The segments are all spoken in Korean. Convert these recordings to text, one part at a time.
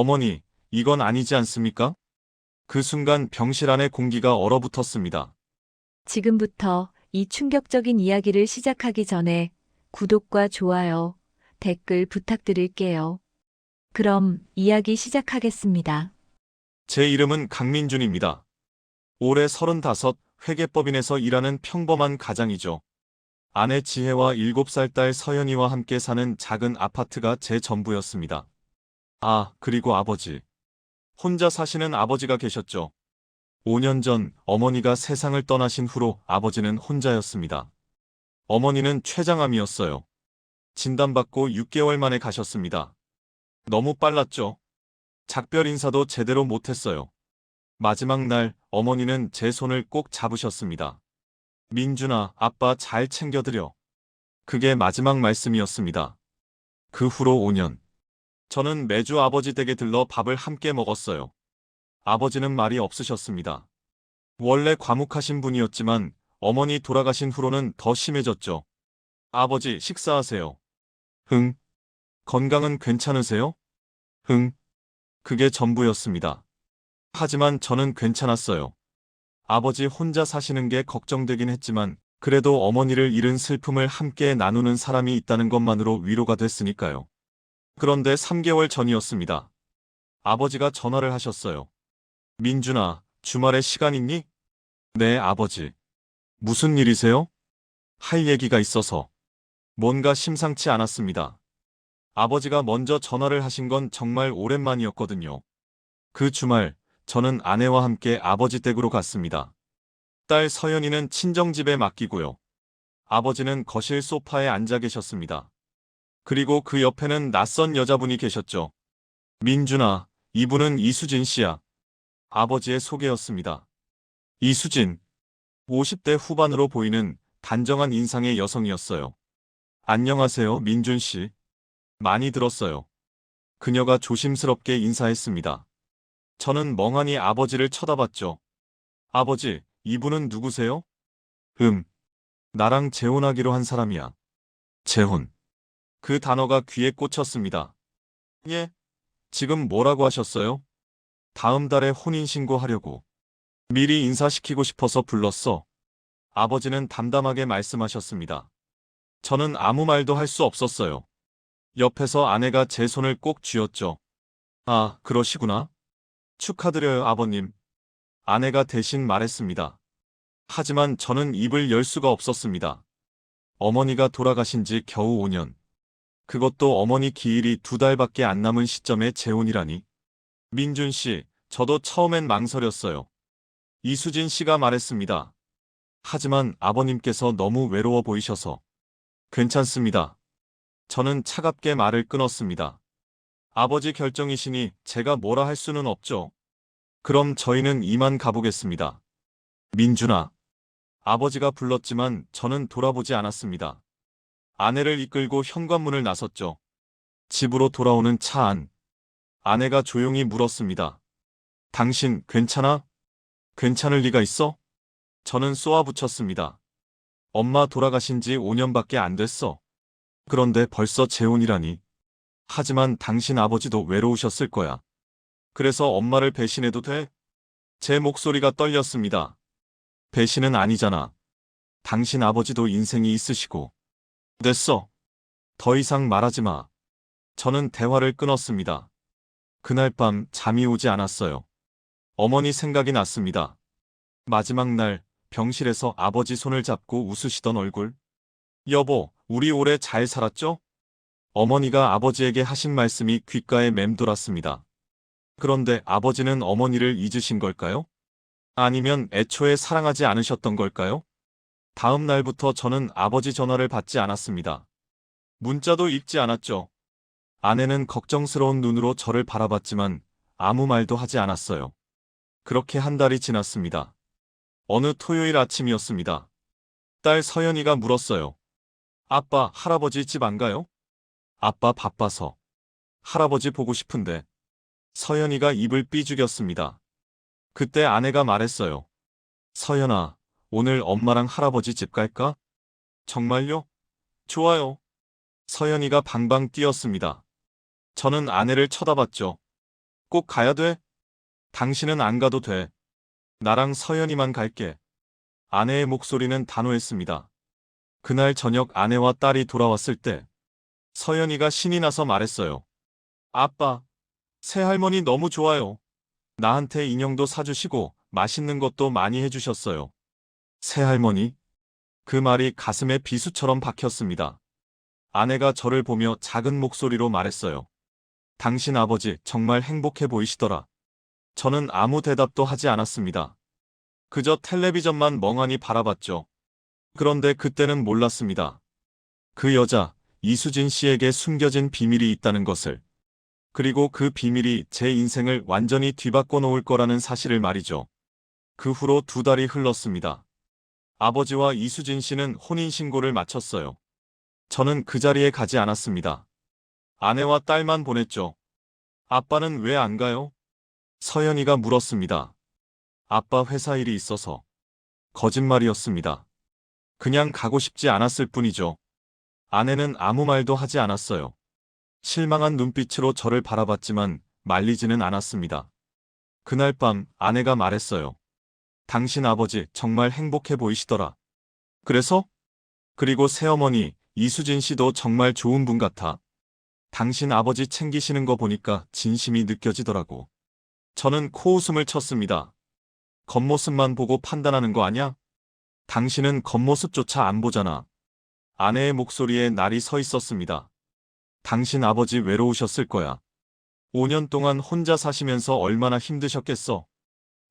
어머니, 이건 아니지 않습니까? 그 순간 병실 안의 공기가 얼어붙었습니다. 지금부터 이 충격적인 이야기를 시작하기 전에 구독과 좋아요, 댓글 부탁드릴게요. 그럼 이야기 시작하겠습니다. 제 이름은 강민준입니다. 올해 35, 회계법인에서 일하는 평범한 가장이죠. 아내 지혜와 7살 딸 서연이와 함께 사는 작은 아파트가 제 전부였습니다. 아, 그리고 아버지. 혼자 사시는 아버지가 계셨죠. 5년 전 어머니가 세상을 떠나신 후로 아버지는 혼자였습니다. 어머니는 췌장암이었어요. 진단받고 6개월 만에 가셨습니다. 너무 빨랐죠. 작별 인사도 제대로 못했어요. 마지막 날 어머니는 제 손을 꼭 잡으셨습니다. 민준아, 아빠 잘 챙겨드려. 그게 마지막 말씀이었습니다. 그 후로 5년. 저는 매주 아버지 댁에 들러 밥을 함께 먹었어요. 아버지는 말이 없으셨습니다. 원래 과묵하신 분이었지만 어머니 돌아가신 후로는 더 심해졌죠. 아버지, 식사하세요. 흥. 건강은 괜찮으세요? 흥. 그게 전부였습니다. 하지만 저는 괜찮았어요. 아버지 혼자 사시는 게 걱정되긴 했지만 그래도 어머니를 잃은 슬픔을 함께 나누는 사람이 있다는 것만으로 위로가 됐으니까요. 그런데 3개월 전이었습니다. 아버지가 전화를 하셨어요. 민준아, 주말에 시간 있니? 네, 아버지. 무슨 일이세요? 할 얘기가 있어서. 뭔가 심상치 않았습니다. 아버지가 먼저 전화를 하신 건 정말 오랜만이었거든요. 그 주말, 저는 아내와 함께 아버지 댁으로 갔습니다. 딸 서연이는 친정집에 맡기고요. 아버지는 거실 소파에 앉아 계셨습니다. 그리고 그 옆에는 낯선 여자분이 계셨죠. 민준아, 이분은 이수진 씨야. 아버지의 소개였습니다. 이수진, 50대 후반으로 보이는 단정한 인상의 여성이었어요. 안녕하세요, 민준 씨. 많이 들었어요. 그녀가 조심스럽게 인사했습니다. 저는 멍하니 아버지를 쳐다봤죠. 아버지, 이분은 누구세요? 나랑 재혼하기로 한 사람이야. 재혼. 그 단어가 귀에 꽂혔습니다. 예? 지금 뭐라고 하셨어요? 다음 달에 혼인신고하려고. 미리 인사시키고 싶어서 불렀어. 아버지는 담담하게 말씀하셨습니다. 저는 아무 말도 할 수 없었어요. 옆에서 아내가 제 손을 꼭 쥐었죠. 아, 그러시구나. 축하드려요, 아버님. 아내가 대신 말했습니다. 하지만 저는 입을 열 수가 없었습니다. 어머니가 돌아가신 지 겨우 5년. 그것도 어머니 기일이 2달밖에 안 남은 시점에 재혼이라니. 민준 씨, 저도 처음엔 망설였어요. 이수진 씨가 말했습니다. 하지만 아버님께서 너무 외로워 보이셔서. 괜찮습니다. 저는 차갑게 말을 끊었습니다. 아버지 결정이시니 제가 뭐라 할 수는 없죠. 그럼 저희는 이만 가보겠습니다. 민준아. 아버지가 불렀지만 저는 돌아보지 않았습니다. 아내를 이끌고 현관문을 나섰죠. 집으로 돌아오는 차 안. 아내가 조용히 물었습니다. 당신 괜찮아? 괜찮을 리가 있어? 저는 쏘아붙였습니다. 엄마 돌아가신 지 5년밖에 안 됐어. 그런데 벌써 재혼이라니. 하지만 당신 아버지도 외로우셨을 거야. 그래서 엄마를 배신해도 돼? 제 목소리가 떨렸습니다. 배신은 아니잖아. 당신 아버지도 인생이 있으시고. 됐어. 더 이상 말하지 마. 저는 대화를 끊었습니다. 그날 밤 잠이 오지 않았어요. 어머니 생각이 났습니다. 마지막 날 병실에서 아버지 손을 잡고 웃으시던 얼굴. 여보, 우리 오래 잘 살았죠? 어머니가 아버지에게 하신 말씀이 귓가에 맴돌았습니다. 그런데 아버지는 어머니를 잊으신 걸까요? 아니면 애초에 사랑하지 않으셨던 걸까요? 다음 날부터 저는 아버지 전화를 받지 않았습니다. 문자도 읽지 않았죠. 아내는 걱정스러운 눈으로 저를 바라봤지만 아무 말도 하지 않았어요. 그렇게 한 달이 지났습니다. 어느 토요일 아침이었습니다. 딸 서연이가 물었어요. 아빠, 할아버지 집 안 가요? 아빠 바빠서. 할아버지 보고 싶은데. 서연이가 입을 삐죽였습니다. 그때 아내가 말했어요. 서연아, 오늘 엄마랑 할아버지 집 갈까? 정말요? 좋아요. 서연이가 방방 뛰었습니다. 저는 아내를 쳐다봤죠. 꼭 가야 돼? 당신은 안 가도 돼. 나랑 서연이만 갈게. 아내의 목소리는 단호했습니다. 그날 저녁 아내와 딸이 돌아왔을 때 서연이가 신이 나서 말했어요. 아빠, 새할머니 너무 좋아요. 나한테 인형도 사주시고 맛있는 것도 많이 해주셨어요. 새할머니? 그 말이 가슴에 비수처럼 박혔습니다. 아내가 저를 보며 작은 목소리로 말했어요. 당신 아버지 정말 행복해 보이시더라. 저는 아무 대답도 하지 않았습니다. 그저 텔레비전만 멍하니 바라봤죠. 그런데 그때는 몰랐습니다. 그 여자, 이수진 씨에게 숨겨진 비밀이 있다는 것을. 그리고 그 비밀이 제 인생을 완전히 뒤바꿔 놓을 거라는 사실을 말이죠. 그 후로 2달이 흘렀습니다. 아버지와 이수진 씨는 혼인신고를 마쳤어요. 저는 그 자리에 가지 않았습니다. 아내와 딸만 보냈죠. 아빠는 왜 안 가요? 서연이가 물었습니다. 아빠 회사 일이 있어서. 거짓말이었습니다. 그냥 가고 싶지 않았을 뿐이죠. 아내는 아무 말도 하지 않았어요. 실망한 눈빛으로 저를 바라봤지만 말리지는 않았습니다. 그날 밤 아내가 말했어요. 당신 아버지 정말 행복해 보이시더라. 그래서? 그리고 새어머니 이수진 씨도 정말 좋은 분 같아. 당신 아버지 챙기시는 거 보니까 진심이 느껴지더라고. 저는 코웃음을 쳤습니다. 겉모습만 보고 판단하는 거 아냐? 당신은 겉모습조차 안 보잖아. 아내의 목소리에 날이 서 있었습니다. 당신 아버지 외로우셨을 거야. 5년 동안 혼자 사시면서 얼마나 힘드셨겠어.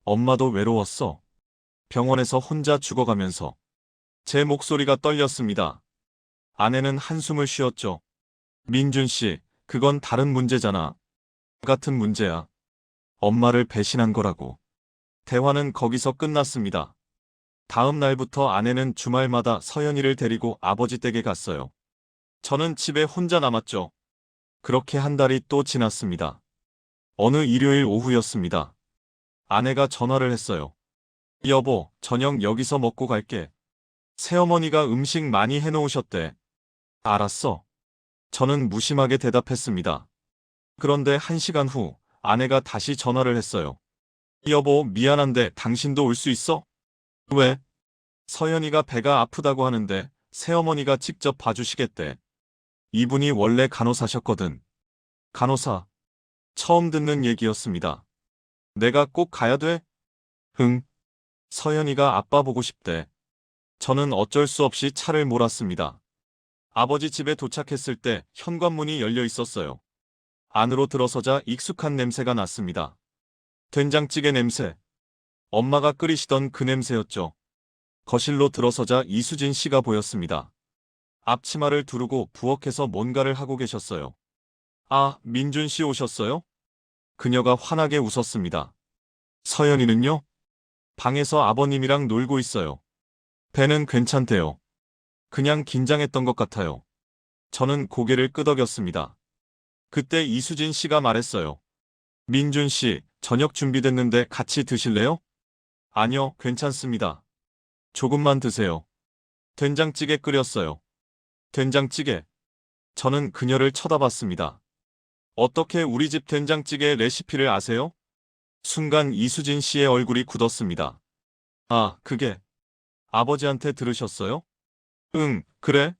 엄마도 외로웠어. 병원에서 혼자 죽어가면서. 제 목소리가 떨렸습니다. 아내는 한숨을 쉬었죠. 민준 씨, 그건 다른 문제잖아. 같은 문제야. 엄마를 배신한 거라고. 대화는 거기서 끝났습니다. 다음 날부터 아내는 주말마다 서연이를 데리고 아버지 댁에 갔어요. 저는 집에 혼자 남았죠. 그렇게 한 달이 또 지났습니다. 어느 일요일 오후였습니다. 아내가 전화를 했어요. 여보, 저녁 여기서 먹고 갈게. 새어머니가 음식 많이 해놓으셨대. 알았어. 저는 무심하게 대답했습니다. 그런데 1시간 후 아내가 다시 전화를 했어요. 여보, 미안한데 당신도 올 수 있어? 왜? 서연이가 배가 아프다고 하는데 새어머니가 직접 봐주시겠대. 이분이 원래 간호사셨거든. 간호사. 처음 듣는 얘기였습니다. 내가 꼭 가야 돼? 응. 서연이가 아빠 보고 싶대. 저는 어쩔 수 없이 차를 몰았습니다. 아버지 집에 도착했을 때 현관문이 열려 있었어요. 안으로 들어서자 익숙한 냄새가 났습니다. 된장찌개 냄새. 엄마가 끓이시던 그 냄새였죠. 거실로 들어서자 이수진 씨가 보였습니다. 앞치마를 두르고 부엌에서 뭔가를 하고 계셨어요. 아, 민준 씨 오셨어요? 그녀가 환하게 웃었습니다. 서연이는요? 방에서 아버님이랑 놀고 있어요. 배는 괜찮대요. 그냥 긴장했던 것 같아요. 저는 고개를 끄덕였습니다. 그때 이수진 씨가 말했어요. 민준 씨, 저녁 준비됐는데 같이 드실래요? 아니요, 괜찮습니다. 조금만 드세요. 된장찌개 끓였어요. 된장찌개. 저는 그녀를 쳐다봤습니다. 어떻게 우리 집 된장찌개 레시피를 아세요? 순간 이수진 씨의 얼굴이 굳었습니다. 아, 그게 아버지한테 들으셨어요? 응, 그래?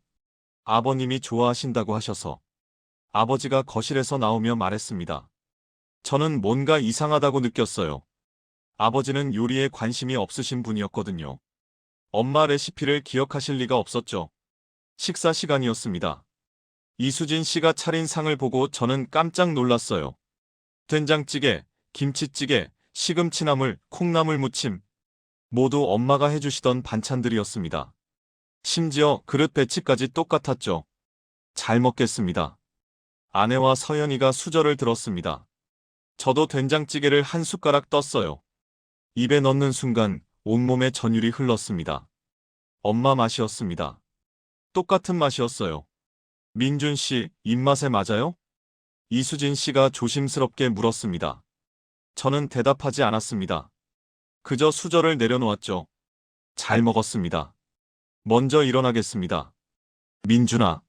아버님이 좋아하신다고 하셔서. 아버지가 거실에서 나오며 말했습니다. 저는 뭔가 이상하다고 느꼈어요. 아버지는 요리에 관심이 없으신 분이었거든요. 엄마 레시피를 기억하실 리가 없었죠. 식사 시간이었습니다. 이수진 씨가 차린 상을 보고 저는 깜짝 놀랐어요. 된장찌개, 김치찌개, 시금치나물, 콩나물 무침. 모두 엄마가 해주시던 반찬들이었습니다. 심지어 그릇 배치까지 똑같았죠. 잘 먹겠습니다. 아내와 서연이가 수저를 들었습니다. 저도 된장찌개를 한 숟가락 떴어요. 입에 넣는 순간 온몸에 전율이 흘렀습니다. 엄마 맛이었습니다. 똑같은 맛이었어요. 민준 씨, 입맛에 맞아요? 이수진 씨가 조심스럽게 물었습니다. 저는 대답하지 않았습니다. 그저 수저를 내려놓았죠. 잘 먹었습니다. 먼저 일어나겠습니다. 민준아.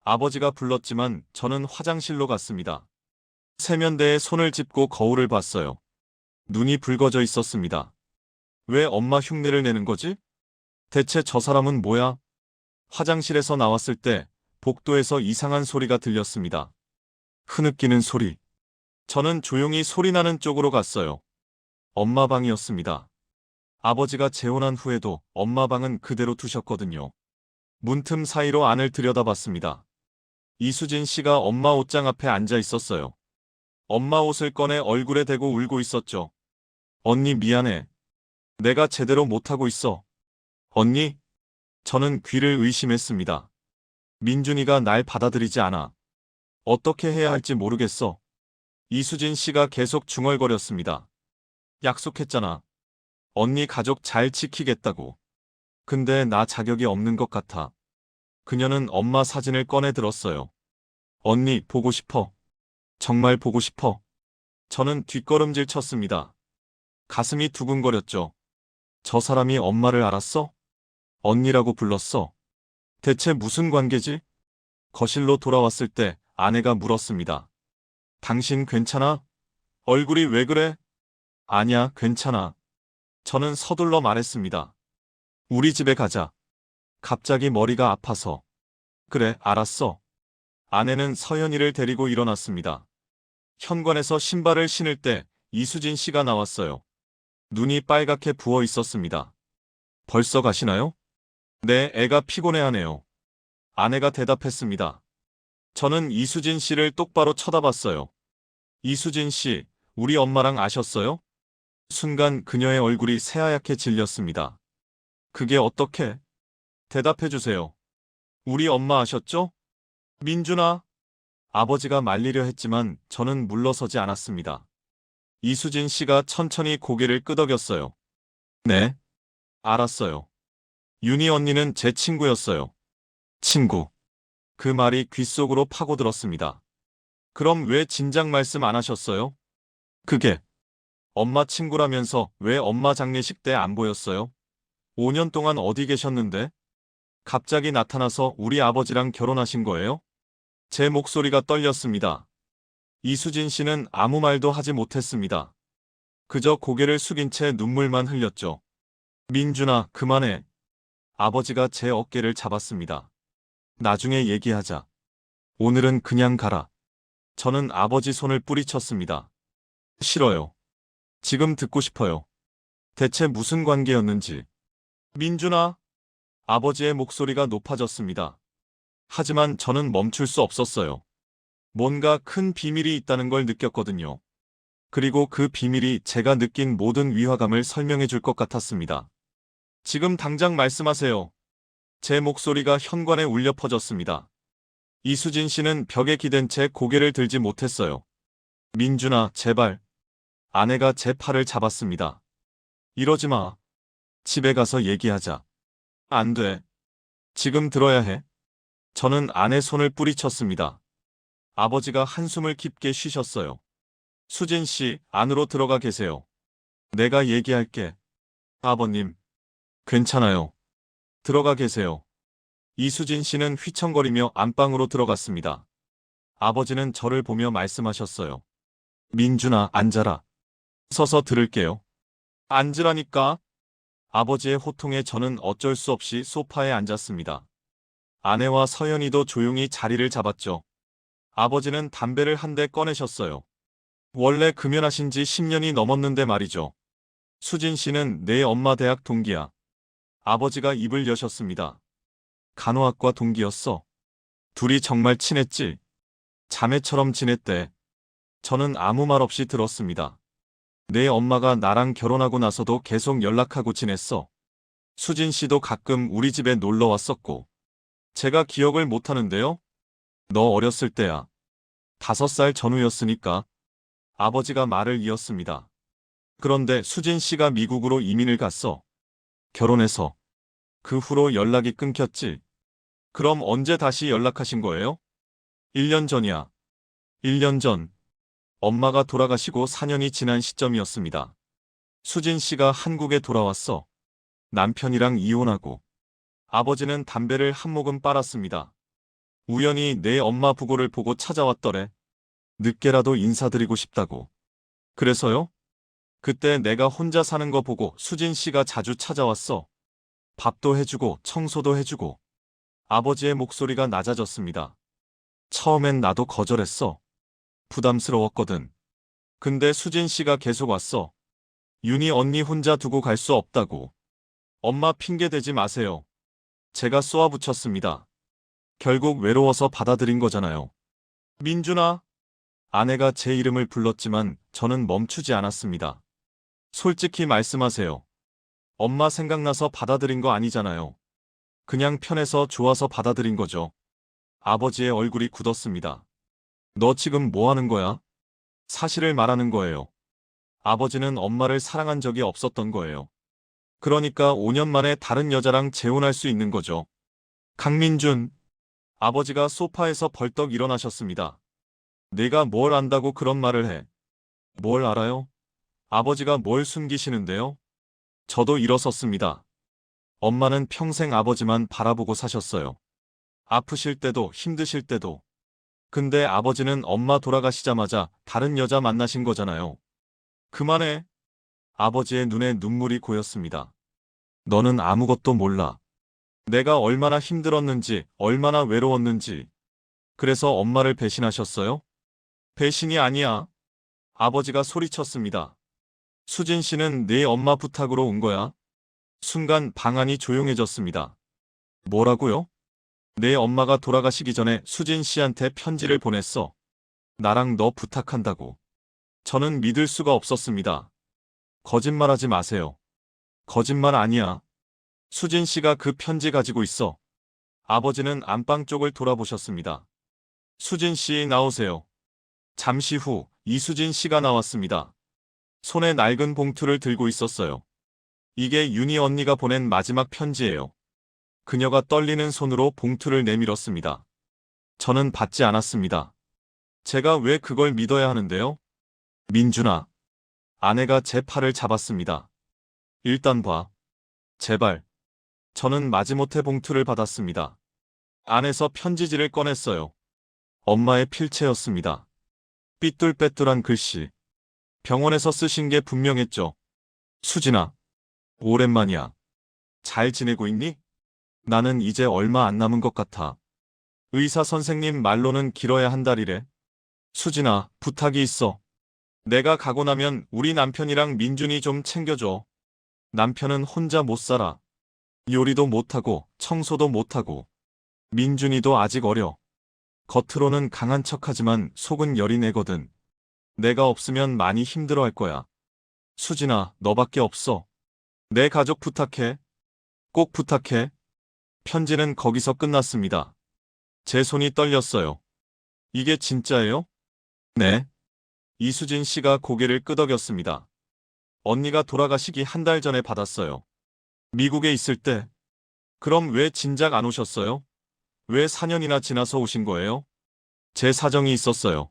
아버지가 불렀지만 저는 화장실로 갔습니다. 세면대에 손을 짚고 거울을 봤어요. 눈이 붉어져 있었습니다. 왜 엄마 흉내를 내는 거지? 대체 저 사람은 뭐야? 화장실에서 나왔을 때 복도에서 이상한 소리가 들렸습니다. 흐느끼는 소리. 저는 조용히 소리 나는 쪽으로 갔어요. 엄마 방이었습니다. 아버지가 재혼한 후에도 엄마 방은 그대로 두셨거든요. 문틈 사이로 안을 들여다봤습니다. 이수진 씨가 엄마 옷장 앞에 앉아 있었어요. 엄마 옷을 꺼내 얼굴에 대고 울고 있었죠. 언니 미안해. 내가 제대로 못하고 있어. 언니? 저는 귀를 의심했습니다. 민준이가 날 받아들이지 않아. 어떻게 해야 할지 모르겠어. 이수진 씨가 계속 중얼거렸습니다. 약속했잖아. 언니 가족 잘 지키겠다고. 근데 나 자격이 없는 것 같아. 그녀는 엄마 사진을 꺼내 들었어요. 언니 보고 싶어. 정말 보고 싶어. 저는 뒷걸음질 쳤습니다. 가슴이 두근거렸죠. 저 사람이 엄마를 알았어? 언니라고 불렀어. 대체 무슨 관계지? 거실로 돌아왔을 때 아내가 물었습니다. 당신 괜찮아? 얼굴이 왜 그래? 아니야, 괜찮아. 저는 서둘러 말했습니다. 우리 집에 가자. 갑자기 머리가 아파서. 그래, 알았어. 아내는 서연이를 데리고 일어났습니다. 현관에서 신발을 신을 때 이수진 씨가 나왔어요. 눈이 빨갛게 부어 있었습니다. 벌써 가시나요? 네, 애가 피곤해하네요. 아내가 대답했습니다. 저는 이수진 씨를 똑바로 쳐다봤어요. 이수진 씨, 우리 엄마랑 아셨어요? 순간 그녀의 얼굴이 새하얗게 질렸습니다. 그게 어떻게? 대답해 주세요. 우리 엄마 아셨죠? 민준아. 아버지가 말리려 했지만 저는 물러서지 않았습니다. 이수진 씨가 천천히 고개를 끄덕였어요. 네. 알았어요. 윤희 언니는 제 친구였어요. 친구. 그 말이 귓속으로 파고들었습니다. 그럼 왜 진작 말씀 안 하셨어요? 그게 엄마 친구라면서 왜 엄마 장례식 때 안 보였어요? 5년 동안 어디 계셨는데? 갑자기 나타나서 우리 아버지랑 결혼하신 거예요? 제 목소리가 떨렸습니다. 이수진 씨는 아무 말도 하지 못했습니다. 그저 고개를 숙인 채 눈물만 흘렸죠. 민준아, 그만해. 아버지가 제 어깨를 잡았습니다. 나중에 얘기하자. 오늘은 그냥 가라. 저는 아버지 손을 뿌리쳤습니다. 싫어요. 지금 듣고 싶어요. 대체 무슨 관계였는지. 민준아. 아버지의 목소리가 높아졌습니다. 하지만 저는 멈출 수 없었어요. 뭔가 큰 비밀이 있다는 걸 느꼈거든요. 그리고 그 비밀이 제가 느낀 모든 위화감을 설명해 줄 것 같았습니다. 지금 당장 말씀하세요. 제 목소리가 현관에 울려 퍼졌습니다. 이수진 씨는 벽에 기댄 채 고개를 들지 못했어요. 민준아, 제발. 아내가 제 팔을 잡았습니다. 이러지 마. 집에 가서 얘기하자. 안 돼. 지금 들어야 해. 저는 아내 손을 뿌리쳤습니다. 아버지가 한숨을 깊게 쉬셨어요. 수진 씨, 안으로 들어가 계세요. 내가 얘기할게. 아버님. 괜찮아요. 들어가 계세요. 이수진 씨는 휘청거리며 안방으로 들어갔습니다. 아버지는 저를 보며 말씀하셨어요. 민준아, 앉아라. 서서 들을게요. 앉으라니까. 아버지의 호통에 저는 어쩔 수 없이 소파에 앉았습니다. 아내와 서연이도 조용히 자리를 잡았죠. 아버지는 담배를 한 대 꺼내셨어요. 원래 금연하신 지 10년이 넘었는데 말이죠. 수진 씨는 내 엄마 대학 동기야. 아버지가 입을 여셨습니다. 간호학과 동기였어. 둘이 정말 친했지. 자매처럼 지냈대. 저는 아무 말 없이 들었습니다. 내 엄마가 나랑 결혼하고 나서도 계속 연락하고 지냈어. 수진 씨도 가끔 우리 집에 놀러 왔었고. 제가 기억을 못하는데요? 너 어렸을 때야. 5살 전후였으니까. 아버지가 말을 이었습니다. 그런데 수진 씨가 미국으로 이민을 갔어. 결혼해서. 그 후로 연락이 끊겼지. 그럼 언제 다시 연락하신 거예요? 1년 전이야. 1년 전. 엄마가 돌아가시고 4년이 지난 시점이었습니다. 수진 씨가 한국에 돌아왔어. 남편이랑 이혼하고. 아버지는 담배를 한 모금 빨았습니다. 우연히 내 엄마 부고를 보고 찾아왔더래. 늦게라도 인사드리고 싶다고. 그래서요? 그때 내가 혼자 사는 거 보고 수진 씨가 자주 찾아왔어. 밥도 해주고 청소도 해주고. 아버지의 목소리가 낮아졌습니다. 처음엔 나도 거절했어. 부담스러웠거든. 근데 수진 씨가 계속 왔어. 윤희 언니 혼자 두고 갈 수 없다고. 엄마 핑계 대지 마세요. 제가 쏘아붙였습니다. 결국 외로워서 받아들인 거잖아요. 민준아. 아내가 제 이름을 불렀지만 저는 멈추지 않았습니다. 솔직히 말씀하세요. 엄마 생각나서 받아들인 거 아니잖아요. 그냥 편해서 좋아서 받아들인 거죠. 아버지의 얼굴이 굳었습니다. 너 지금 뭐 하는 거야? 사실을 말하는 거예요. 아버지는 엄마를 사랑한 적이 없었던 거예요. 그러니까 5년 만에 다른 여자랑 재혼할 수 있는 거죠. 강민준. 아버지가 소파에서 벌떡 일어나셨습니다. 내가 뭘 안다고 그런 말을 해. 뭘 알아요? 아버지가 뭘 숨기시는데요? 저도 일어섰습니다. 엄마는 평생 아버지만 바라보고 사셨어요. 아프실 때도 힘드실 때도. 근데 아버지는 엄마 돌아가시자마자 다른 여자 만나신 거잖아요. 그만해. 아버지의 눈에 눈물이 고였습니다. 너는 아무것도 몰라. 내가 얼마나 힘들었는지, 얼마나 외로웠는지. 그래서 엄마를 배신하셨어요? 배신이 아니야. 아버지가 소리쳤습니다. 수진 씨는 네 엄마 부탁으로 온 거야. 순간 방안이 조용해졌습니다. 뭐라고요? 내 엄마가 돌아가시기 전에 수진 씨한테 편지를 보냈어. 나랑 너 부탁한다고. 저는 믿을 수가 없었습니다. 거짓말하지 마세요. 거짓말 아니야. 수진 씨가 그 편지 가지고 있어. 아버지는 안방 쪽을 돌아보셨습니다. 수진 씨 나오세요. 잠시 후 이수진 씨가 나왔습니다. 손에 낡은 봉투를 들고 있었어요. 이게 윤희 언니가 보낸 마지막 편지예요. 그녀가 떨리는 손으로 봉투를 내밀었습니다. 저는 받지 않았습니다. 제가 왜 그걸 믿어야 하는데요? 민준아. 아내가 제 팔을 잡았습니다. 일단 봐. 제발. 저는 마지못해 봉투를 받았습니다. 안에서 편지지를 꺼냈어요. 엄마의 필체였습니다. 삐뚤빼뚤한 글씨. 병원에서 쓰신 게 분명했죠. 수진아. 오랜만이야. 잘 지내고 있니? 나는 이제 얼마 안 남은 것 같아. 의사 선생님 말로는 길어야 한 달이래. 수진아, 부탁이 있어. 내가 가고 나면 우리 남편이랑 민준이 좀 챙겨줘. 남편은 혼자 못 살아. 요리도 못하고 청소도 못하고. 민준이도 아직 어려. 겉으로는 강한 척하지만 속은 여린 애거든. 내가 없으면 많이 힘들어할 거야. 수진아, 너밖에 없어. 내 가족 부탁해. 꼭 부탁해. 편지는 거기서 끝났습니다. 제 손이 떨렸어요. 이게 진짜예요? 네. 이수진 씨가 고개를 끄덕였습니다. 언니가 돌아가시기 한 달 전에 받았어요. 미국에 있을 때. 그럼 왜 진작 안 오셨어요? 왜 4년이나 지나서 오신 거예요? 제 사정이 있었어요.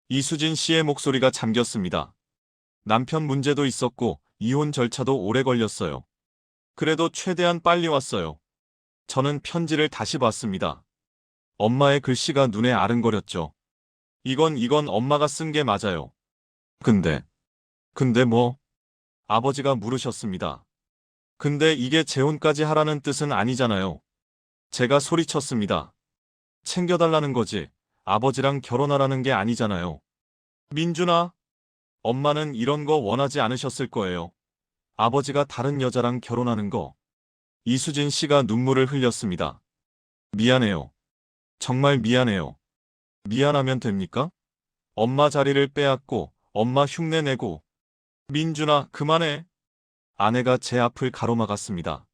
이수진 씨의 목소리가 잠겼습니다. 남편 문제도 있었고 이혼 절차도 오래 걸렸어요. 그래도 최대한 빨리 왔어요. 저는 편지를 다시 봤습니다. 엄마의 글씨가 눈에 아른거렸죠. 이건 엄마가 쓴 게 맞아요. 근데 뭐? 아버지가 물으셨습니다. 근데 이게 재혼까지 하라는 뜻은 아니잖아요. 제가 소리쳤습니다. 챙겨달라는 거지. 아버지랑 결혼하라는 게 아니잖아요. 민준아, 엄마는 이런 거 원하지 않으셨을 거예요. 아버지가 다른 여자랑 결혼하는 거. 이수진 씨가 눈물을 흘렸습니다. 미안해요. 정말 미안해요. 미안하면 됩니까? 엄마 자리를 빼앗고, 엄마 흉내내고. 민준아, 그만해. 아내가 제 앞을 가로막았습니다.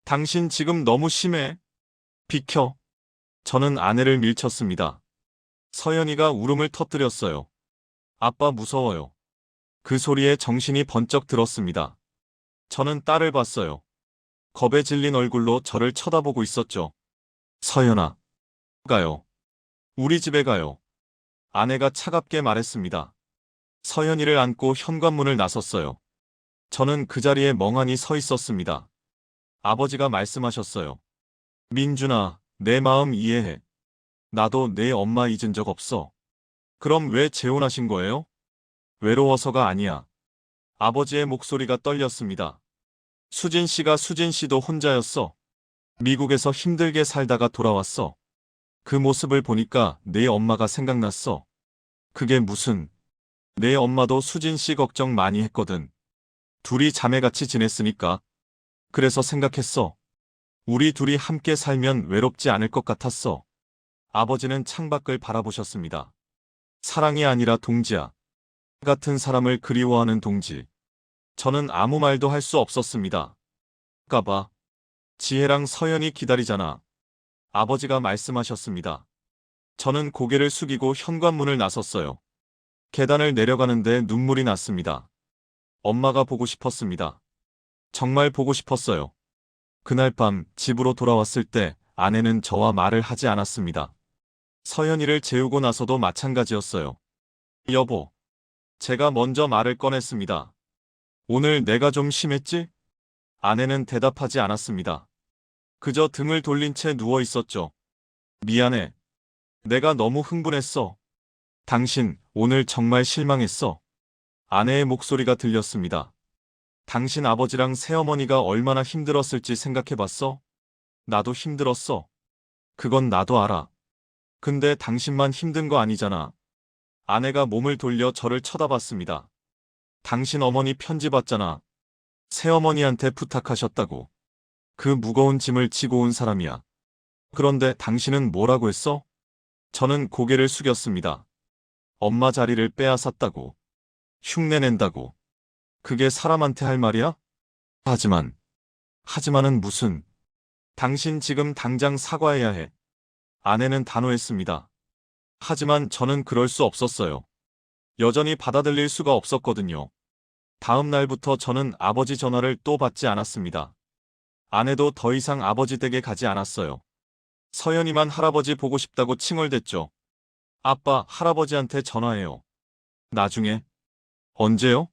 당신 지금 너무 심해. 비켜. 저는 아내를 밀쳤습니다. 서연이가 울음을 터뜨렸어요. 아빠 무서워요. 그 소리에 정신이 번쩍 들었습니다. 저는 딸을 봤어요. 겁에 질린 얼굴로 저를 쳐다보고 있었죠. 서연아. 가요. 우리 집에 가요. 아내가 차갑게 말했습니다. 서연이를 안고 현관문을 나섰어요. 저는 그 자리에 멍하니 서 있었습니다. 아버지가 말씀하셨어요. 민준아, 내 마음 이해해. 나도 내 엄마 잊은 적 없어. 그럼 왜 재혼하신 거예요? 외로워서가 아니야. 아버지의 목소리가 떨렸습니다. 수진 씨도 혼자였어. 미국에서 힘들게 살다가 돌아왔어. 그 모습을 보니까 내 엄마가 생각났어. 그게 무슨, 내 엄마도 수진 씨 걱정 많이 했거든. 둘이 자매같이 지냈으니까. 그래서 생각했어. 우리 둘이 함께 살면 외롭지 않을 것 같았어. 아버지는 창밖을 바라보셨습니다. 사랑이 아니라 동지야. 같은 사람을 그리워하는 동지. 저는 아무 말도 할 수 없었습니다. 까봐. 지혜랑 서연이 기다리잖아. 아버지가 말씀하셨습니다. 저는 고개를 숙이고 현관문을 나섰어요. 계단을 내려가는데 눈물이 났습니다. 엄마가 보고 싶었습니다. 정말 보고 싶었어요. 그날 밤 집으로 돌아왔을 때 아내는 저와 말을 하지 않았습니다. 서연이를 재우고 나서도 마찬가지였어요. 여보. 제가 먼저 말을 꺼냈습니다. 오늘 내가 좀 심했지? 아내는 대답하지 않았습니다. 그저 등을 돌린 채 누워 있었죠. 미안해. 내가 너무 흥분했어. 당신, 오늘 정말 실망했어. 아내의 목소리가 들렸습니다. 당신 아버지랑 새어머니가 얼마나 힘들었을지 생각해봤어? 나도 힘들었어. 그건 나도 알아. 근데 당신만 힘든 거 아니잖아. 아내가 몸을 돌려 저를 쳐다봤습니다. 당신 어머니 편지 받잖아. 새어머니한테 부탁하셨다고. 그 무거운 짐을 지고 온 사람이야. 그런데 당신은 뭐라고 했어? 저는 고개를 숙였습니다. 엄마 자리를 빼앗았다고. 흉내낸다고. 그게 사람한테 할 말이야? 하지만은 무슨. 당신 지금 당장 사과해야 해. 아내는 단호했습니다. 하지만 저는 그럴 수 없었어요. 여전히 받아들일 수가 없었거든요. 다음 날부터 저는 아버지 전화를 또 받지 않았습니다. 아내도 더 이상 아버지 댁에 가지 않았어요. 서연이만 할아버지 보고 싶다고 칭얼댔죠. 아빠, 할아버지한테 전화해요. 나중에. 언제요?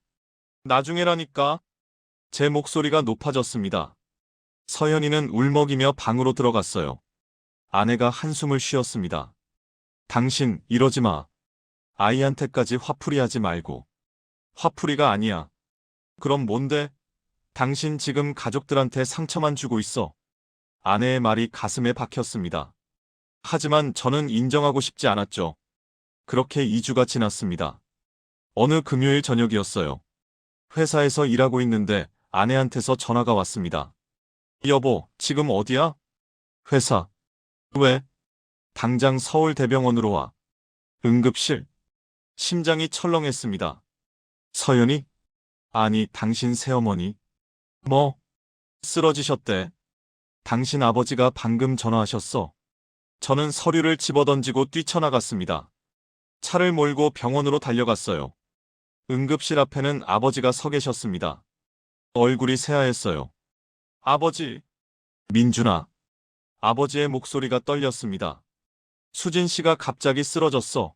나중에라니까. 제 목소리가 높아졌습니다. 서연이는 울먹이며 방으로 들어갔어요. 아내가 한숨을 쉬었습니다. 당신, 이러지 마. 아이한테까지 화풀이하지 말고. 화풀이가 아니야. 그럼 뭔데? 당신 지금 가족들한테 상처만 주고 있어. 아내의 말이 가슴에 박혔습니다. 하지만 저는 인정하고 싶지 않았죠. 그렇게 2주가 지났습니다. 어느 금요일 저녁이었어요. 회사에서 일하고 있는데 아내한테서 전화가 왔습니다. 여보, 지금 어디야? 회사. 왜? 당장 서울대병원으로 와. 응급실. 심장이 철렁했습니다. 서연이? 아니, 당신 새어머니. 뭐? 쓰러지셨대. 당신 아버지가 방금 전화하셨어. 저는 서류를 집어던지고 뛰쳐나갔습니다. 차를 몰고 병원으로 달려갔어요. 응급실 앞에는 아버지가 서 계셨습니다. 얼굴이 새하였어요. 아버지. 민준아. 아버지의 목소리가 떨렸습니다. 수진 씨가 갑자기 쓰러졌어.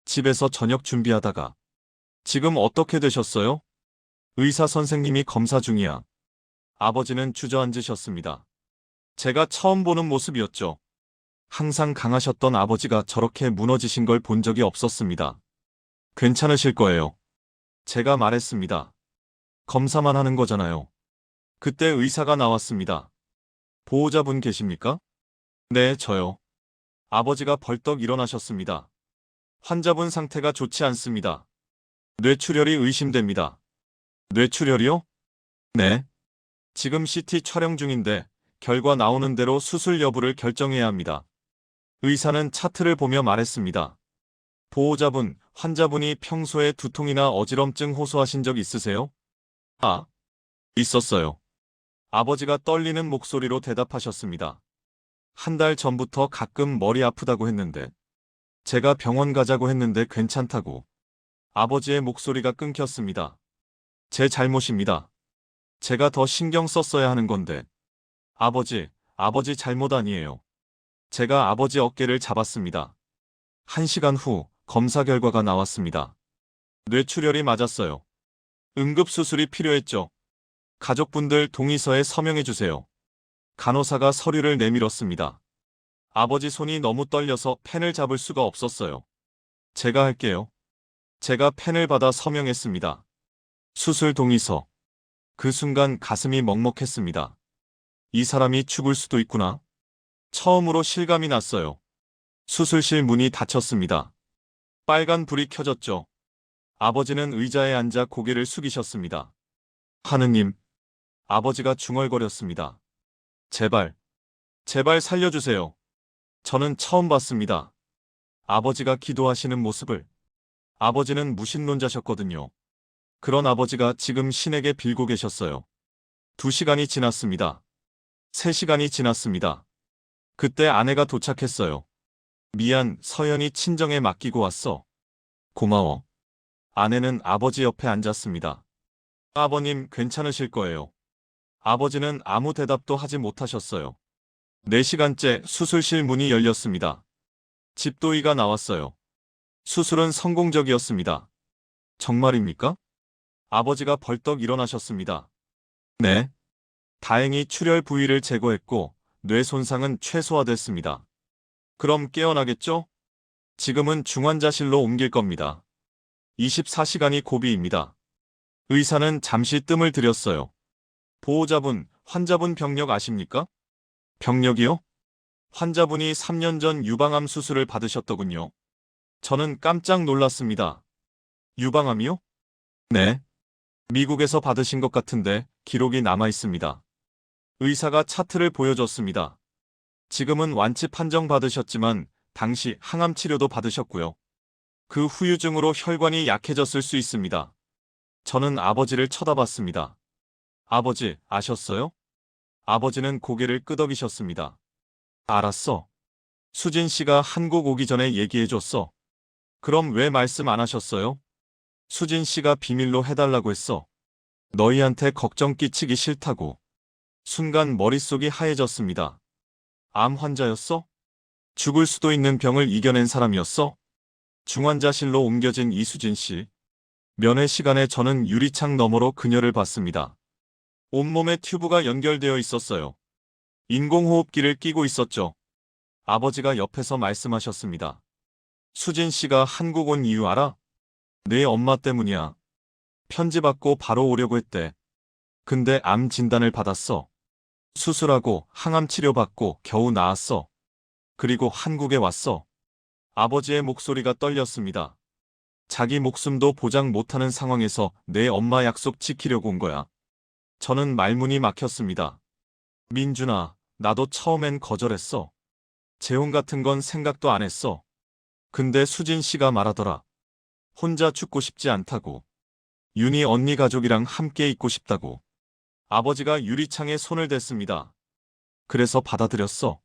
집에서 저녁 준비하다가. 지금 어떻게 되셨어요? 의사 선생님이 검사 중이야. 아버지는 주저앉으셨습니다. 제가 처음 보는 모습이었죠. 항상 강하셨던 아버지가 저렇게 무너지신 걸 본 적이 없었습니다. 괜찮으실 거예요. 제가 말했습니다. 검사만 하는 거잖아요. 그때 의사가 나왔습니다. 보호자분 계십니까? 네, 저요. 아버지가 벌떡 일어나셨습니다. 환자분 상태가 좋지 않습니다. 뇌출혈이 의심됩니다. 뇌출혈이요? 네. 지금 CT 촬영 중인데 결과 나오는 대로 수술 여부를 결정해야 합니다. 의사는 차트를 보며 말했습니다. 보호자분, 환자분이 평소에 두통이나 어지럼증 호소하신 적 있으세요? 아, 있었어요. 아버지가 떨리는 목소리로 대답하셨습니다. 한 달 전부터 가끔 머리 아프다고 했는데 제가 병원 가자고 했는데 괜찮다고. 아버지의 목소리가 끊겼습니다. 제 잘못입니다. 제가 더 신경 썼어야 하는 건데. 아버지 잘못 아니에요. 제가 아버지 어깨를 잡았습니다. 1시간 후 검사 결과가 나왔습니다. 뇌출혈이 맞았어요. 응급수술이 필요했죠. 가족분들 동의서에 서명해주세요. 간호사가 서류를 내밀었습니다. 아버지 손이 너무 떨려서 펜을 잡을 수가 없었어요. 제가 할게요. 제가 펜을 받아 서명했습니다. 수술 동의서. 그 순간 가슴이 먹먹했습니다. 이 사람이 죽을 수도 있구나. 처음으로 실감이 났어요. 수술실 문이 닫혔습니다. 빨간 불이 켜졌죠. 아버지는 의자에 앉아 고개를 숙이셨습니다. 하느님, 아버지가 중얼거렸습니다. 제발, 제발 살려주세요. 저는 처음 봤습니다. 아버지가 기도하시는 모습을. 아버지는 무신론자셨거든요. 그런 아버지가 지금 신에게 빌고 계셨어요. 2시간이 지났습니다. 3시간이 지났습니다. 그때 아내가 도착했어요. 미안, 서연이 친정에 맡기고 왔어. 고마워. 아내는 아버지 옆에 앉았습니다. 아버님, 괜찮으실 거예요. 아버지는 아무 대답도 하지 못하셨어요. 4시간째 수술실 문이 열렸습니다. 집도의가 나왔어요. 수술은 성공적이었습니다. 정말입니까? 아버지가 벌떡 일어나셨습니다. 네. 다행히 출혈 부위를 제거했고 뇌 손상은 최소화됐습니다. 그럼 깨어나겠죠? 지금은 중환자실로 옮길 겁니다. 24시간이 고비입니다. 의사는 잠시 뜸을 들였어요. 보호자분, 환자분 병력 아십니까? 병력이요? 환자분이 3년 전 유방암 수술을 받으셨더군요. 저는 깜짝 놀랐습니다. 유방암이요? 네. 미국에서 받으신 것 같은데 기록이 남아 있습니다. 의사가 차트를 보여줬습니다. 지금은 완치 판정 받으셨지만 당시 항암 치료도 받으셨고요. 그 후유증으로 혈관이 약해졌을 수 있습니다. 저는 아버지를 쳐다봤습니다. 아버지, 아셨어요? 아버지는 고개를 끄덕이셨습니다. 알았어. 수진 씨가 한국 오기 전에 얘기해줬어. 그럼 왜 말씀 안 하셨어요? 수진 씨가 비밀로 해달라고 했어. 너희한테 걱정 끼치기 싫다고. 순간 머릿속이 하얘졌습니다. 암 환자였어? 죽을 수도 있는 병을 이겨낸 사람이었어? 중환자실로 옮겨진 이수진 씨. 면회 시간에 저는 유리창 너머로 그녀를 봤습니다. 온몸에 튜브가 연결되어 있었어요. 인공호흡기를 끼고 있었죠. 아버지가 옆에서 말씀하셨습니다. 수진 씨가 한국 온 이유 알아? 내 엄마 때문이야. 편지 받고 바로 오려고 했대. 근데 암 진단을 받았어. 수술하고 항암 치료받고 겨우 나았어. 그리고 한국에 왔어. 아버지의 목소리가 떨렸습니다. 자기 목숨도 보장 못하는 상황에서 내 엄마 약속 지키려고 온 거야. 저는 말문이 막혔습니다. 민준아, 나도 처음엔 거절했어. 재혼 같은 건 생각도 안 했어. 근데 수진 씨가 말하더라. 혼자 죽고 싶지 않다고. 윤희 언니 가족이랑 함께 있고 싶다고. 아버지가 유리창에 손을 댔습니다. 그래서 받아들였어.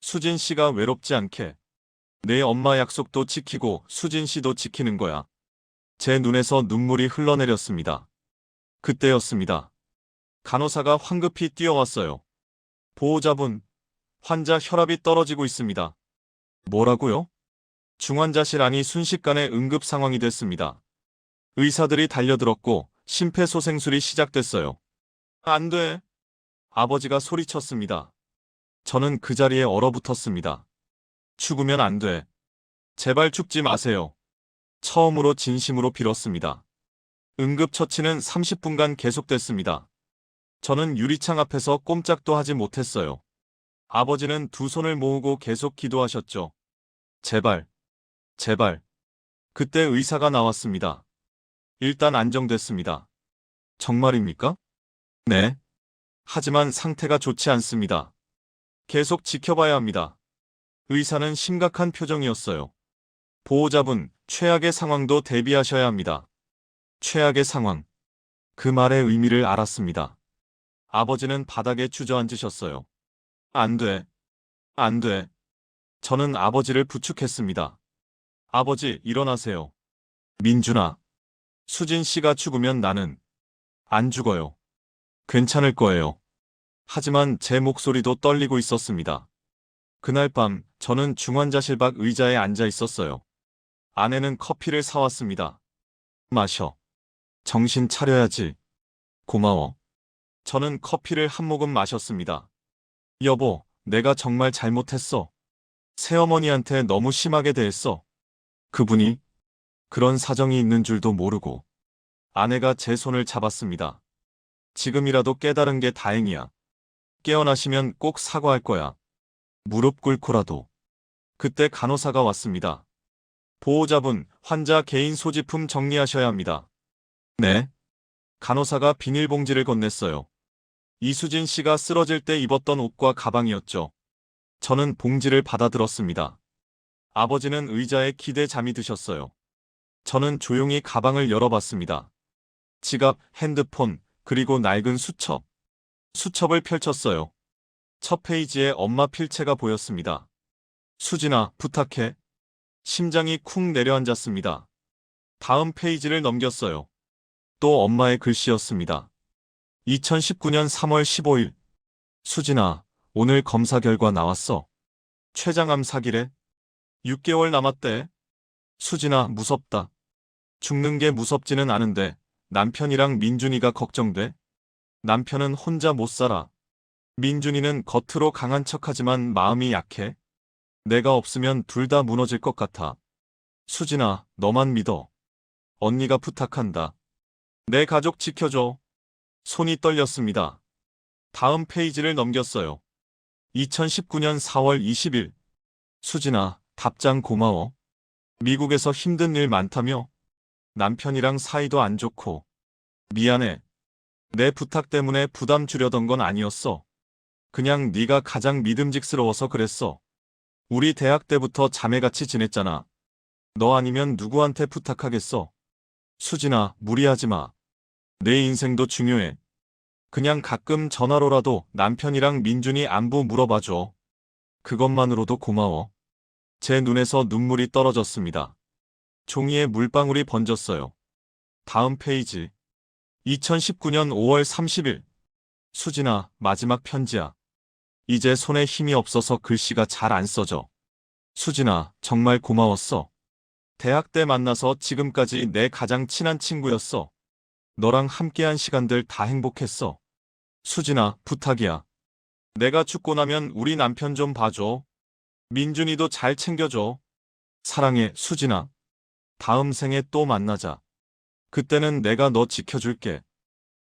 수진 씨가 외롭지 않게. 내 엄마 약속도 지키고 수진 씨도 지키는 거야. 제 눈에서 눈물이 흘러내렸습니다. 그때였습니다. 간호사가 황급히 뛰어왔어요. 보호자분, 환자 혈압이 떨어지고 있습니다. 뭐라고요? 중환자실 안이 순식간에 응급 상황이 됐습니다. 의사들이 달려들었고 심폐소생술이 시작됐어요. 안 돼. 아버지가 소리쳤습니다. 저는 그 자리에 얼어붙었습니다. 죽으면 안 돼. 제발 죽지 마세요. 처음으로 진심으로 빌었습니다. 응급처치는 30분간 계속됐습니다. 저는 유리창 앞에서 꼼짝도 하지 못했어요. 아버지는 두 손을 모으고 계속 기도하셨죠. 제발, 제발. 그때 의사가 나왔습니다. 일단 안정됐습니다. 정말입니까? 네. 하지만 상태가 좋지 않습니다. 계속 지켜봐야 합니다. 의사는 심각한 표정이었어요. 보호자분, 최악의 상황도 대비하셔야 합니다. 최악의 상황. 그 말의 의미를 알았습니다. 아버지는 바닥에 주저앉으셨어요. 안 돼. 안 돼. 저는 아버지를 부축했습니다. 아버지, 일어나세요. 민준아. 수진 씨가 죽으면 나는 안 죽어요. 괜찮을 거예요. 하지만 제 목소리도 떨리고 있었습니다. 그날 밤 저는 중환자실 밖 의자에 앉아 있었어요. 아내는 커피를 사왔습니다. 마셔. 정신 차려야지. 고마워. 저는 커피를 한 모금 마셨습니다. 여보, 내가 정말 잘못했어. 새어머니한테 너무 심하게 대했어. 그분이 그런 사정이 있는 줄도 모르고 아내가 제 손을 잡았습니다. 지금이라도 깨달은 게 다행이야. 깨어나시면 꼭 사과할 거야. 무릎 꿇고라도. 그때 간호사가 왔습니다. 보호자분, 환자 개인 소지품 정리하셔야 합니다. 네. 간호사가 비닐봉지를 건넸어요. 이수진 씨가 쓰러질 때 입었던 옷과 가방이었죠. 저는 봉지를 받아들었습니다. 아버지는 의자에 기대 잠이 드셨어요. 저는 조용히 가방을 열어봤습니다. 지갑, 핸드폰, 그리고 낡은 수첩. 수첩을 펼쳤어요. 첫 페이지에 엄마 필체가 보였습니다. 수진아, 부탁해. 심장이 쿵 내려앉았습니다. 다음 페이지를 넘겼어요. 또 엄마의 글씨였습니다. 2019년 3월 15일. 수진아, 오늘 검사 결과 나왔어. 췌장암 사기래. 6개월 남았대. 수진아, 무섭다. 죽는 게 무섭지는 않은데 남편이랑 민준이가 걱정돼. 남편은 혼자 못 살아. 민준이는 겉으로 강한 척하지만 마음이 약해. 내가 없으면 둘 다 무너질 것 같아. 수진아, 너만 믿어. 언니가 부탁한다. 내 가족 지켜줘. 손이 떨렸습니다. 다음 페이지를 넘겼어요. 2019년 4월 20일. 수진아, 답장 고마워. 미국에서 힘든 일 많다며? 남편이랑 사이도 안 좋고. 미안해. 내 부탁 때문에 부담 주려던 건 아니었어. 그냥 네가 가장 믿음직스러워서 그랬어. 우리 대학 때부터 자매같이 지냈잖아. 너 아니면 누구한테 부탁하겠어. 수진아, 무리하지 마. 내 인생도 중요해. 그냥 가끔 전화로라도 남편이랑 민준이 안부 물어봐줘. 그것만으로도 고마워. 제 눈에서 눈물이 떨어졌습니다. 종이에 물방울이 번졌어요. 다음 페이지. 2019년 5월 30일. 수진아, 마지막 편지야. 이제 손에 힘이 없어서 글씨가 잘 안 써져. 수진아, 정말 고마웠어. 대학 때 만나서 지금까지 내 가장 친한 친구였어. 너랑 함께한 시간들 다 행복했어. 수진아, 부탁이야. 내가 죽고 나면 우리 남편 좀 봐줘. 민준이도 잘 챙겨줘. 사랑해, 수진아. 다음 생에 또 만나자. 그때는 내가 너 지켜줄게.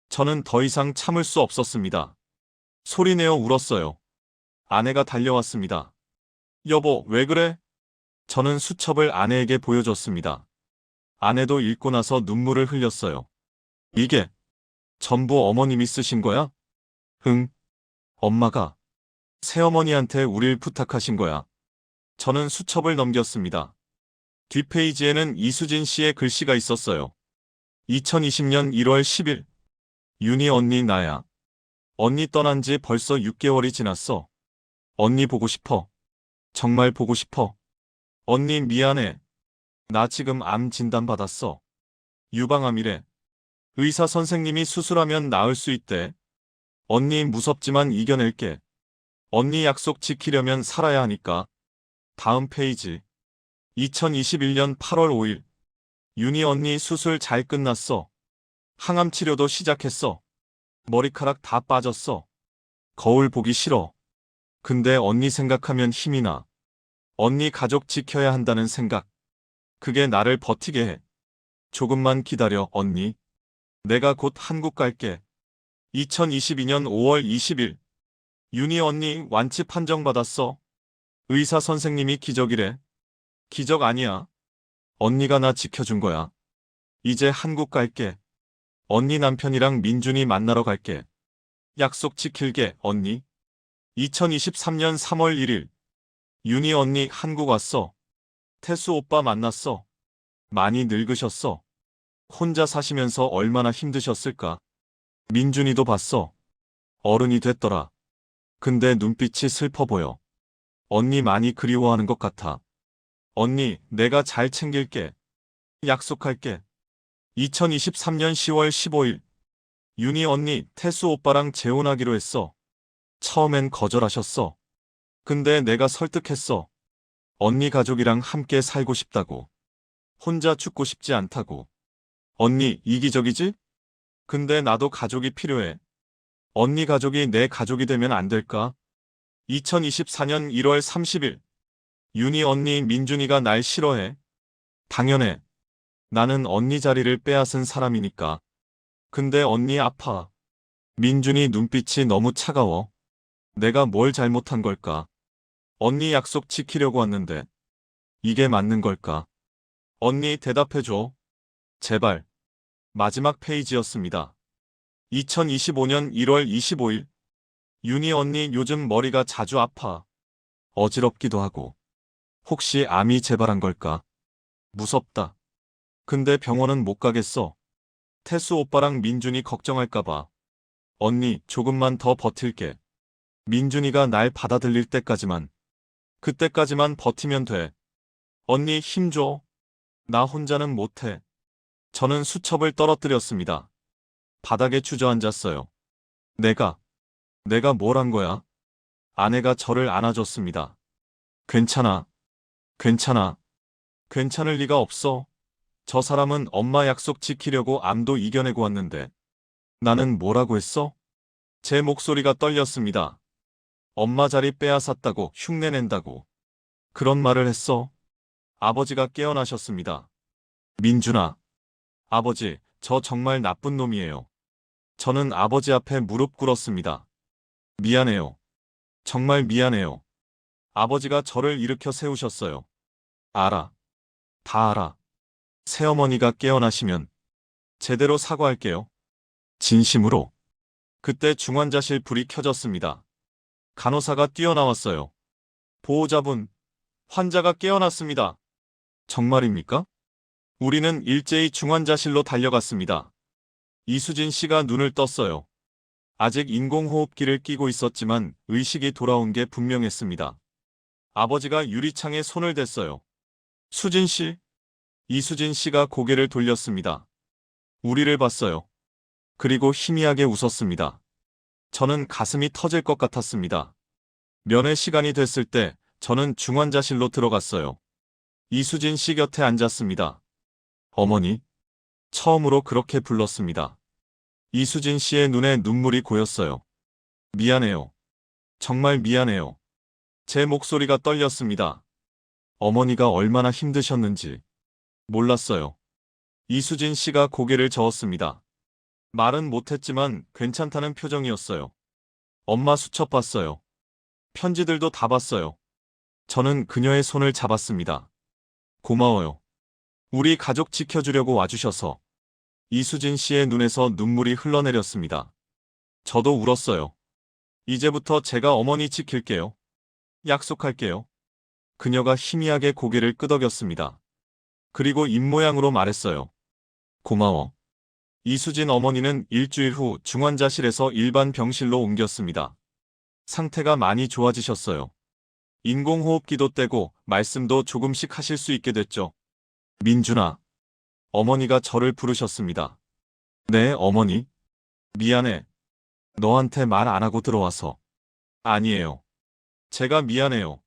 저는 더 이상 참을 수 없었습니다. 소리내어 울었어요. 아내가 달려왔습니다. 여보, 왜 그래? 저는 수첩을 아내에게 보여줬습니다. 아내도 읽고 나서 눈물을 흘렸어요. 이게 전부 어머님이 쓰신 거야? 응. 엄마가 새어머니한테 우릴 부탁하신 거야. 저는 수첩을 넘겼습니다. 뒷페이지에는 이수진 씨의 글씨가 있었어요. 2020년 1월 10일. 윤희 언니 나야. 언니 떠난 지 벌써 6개월이 지났어. 언니 보고 싶어. 정말 보고 싶어. 언니 미안해. 나 지금 암 진단 받았어. 유방암이래. 의사 선생님이 수술하면 나을 수 있대. 언니 무섭지만 이겨낼게. 언니 약속 지키려면 살아야 하니까. 다음 페이지. 2021년 8월 5일. 윤희 언니 수술 잘 끝났어. 항암 치료도 시작했어. 머리카락 다 빠졌어. 거울 보기 싫어. 근데 언니 생각하면 힘이 나. 언니 가족 지켜야 한다는 생각. 그게 나를 버티게 해. 조금만 기다려, 언니. 내가 곧 한국 갈게. 2022년 5월 20일. 윤희 언니 완치 판정 받았어. 의사 선생님이 기적이래. 기적 아니야. 언니가 나 지켜준 거야. 이제 한국 갈게. 언니 남편이랑 민준이 만나러 갈게. 약속 지킬게, 언니. 2023년 3월 1일. 윤희 언니 한국 왔어. 태수 오빠 만났어. 많이 늙으셨어. 혼자 사시면서 얼마나 힘드셨을까. 민준이도 봤어. 어른이 됐더라. 근데 눈빛이 슬퍼 보여. 언니 많이 그리워하는 것 같아. 언니, 내가 잘 챙길게. 약속할게. 2023년 10월 15일. 윤희 언니, 태수 오빠랑 재혼하기로 했어. 처음엔 거절하셨어. 근데 내가 설득했어. 언니 가족이랑 함께 살고 싶다고. 혼자 죽고 싶지 않다고. 언니, 이기적이지? 근데 나도 가족이 필요해. 언니 가족이 내 가족이 되면 안 될까? 2024년 1월 30일. 윤희 언니 민준이가 날 싫어해. 당연해. 나는 언니 자리를 빼앗은 사람이니까. 근데 언니 아파. 민준이 눈빛이 너무 차가워. 내가 뭘 잘못한 걸까? 언니 약속 지키려고 왔는데. 이게 맞는 걸까? 언니 대답해줘. 제발. 마지막 페이지였습니다. 2025년 1월 25일. 윤희 언니 요즘 머리가 자주 아파. 어지럽기도 하고. 혹시 암이 재발한 걸까? 무섭다. 근데 병원은 못 가겠어. 태수 오빠랑 민준이 걱정할까봐. 언니, 조금만 더 버틸게. 민준이가 날 받아들일 때까지만. 그때까지만 버티면 돼. 언니 힘줘. 나 혼자는 못해. 저는 수첩을 떨어뜨렸습니다. 바닥에 주저앉았어요. 내가 뭘 한 거야? 아내가 저를 안아줬습니다. 괜찮아. 괜찮아. 괜찮을 리가 없어. 저 사람은 엄마 약속 지키려고 암도 이겨내고 왔는데. 나는 뭐라고 했어? 제 목소리가 떨렸습니다. 엄마 자리 빼앗았다고 흉내낸다고. 그런 말을 했어. 아버지가 깨어나셨습니다. 민준아. 아버지, 저 정말 나쁜 놈이에요. 저는 아버지 앞에 무릎 꿇었습니다. 미안해요. 정말 미안해요. 아버지가 저를 일으켜 세우셨어요. 알아. 다 알아. 새어머니가 깨어나시면 제대로 사과할게요. 진심으로. 그때 중환자실 불이 켜졌습니다. 간호사가 뛰어나왔어요. 보호자분, 환자가 깨어났습니다. 정말입니까? 우리는 일제히 중환자실로 달려갔습니다. 이수진 씨가 눈을 떴어요. 아직 인공호흡기를 끼고 있었지만 의식이 돌아온 게 분명했습니다. 아버지가 유리창에 손을 댔어요. 수진 씨? 이수진 씨가 고개를 돌렸습니다. 우리를 봤어요. 그리고 희미하게 웃었습니다. 저는 가슴이 터질 것 같았습니다. 면회 시간이 됐을 때 저는 중환자실로 들어갔어요. 이수진 씨 곁에 앉았습니다. 어머니? 처음으로 그렇게 불렀습니다. 이수진 씨의 눈에 눈물이 고였어요. 미안해요. 정말 미안해요. 제 목소리가 떨렸습니다. 어머니가 얼마나 힘드셨는지 몰랐어요. 이수진 씨가 고개를 저었습니다. 말은 못했지만 괜찮다는 표정이었어요. 엄마 수첩 봤어요. 편지들도 다 봤어요. 저는 그녀의 손을 잡았습니다. 고마워요. 우리 가족 지켜주려고 와주셔서. 이수진 씨의 눈에서 눈물이 흘러내렸습니다. 저도 울었어요. 이제부터 제가 어머니 지킬게요. 약속할게요. 그녀가 희미하게 고개를 끄덕였습니다. 그리고 입모양으로 말했어요. 고마워. 이수진 어머니는 일주일 후 중환자실에서 일반 병실로 옮겼습니다. 상태가 많이 좋아지셨어요. 인공호흡기도 떼고 말씀도 조금씩 하실 수 있게 됐죠. 민준아. 어머니가 저를 부르셨습니다. 네, 어머니. 미안해. 너한테 말 안 하고 들어와서. 아니에요. 제가 미안해요.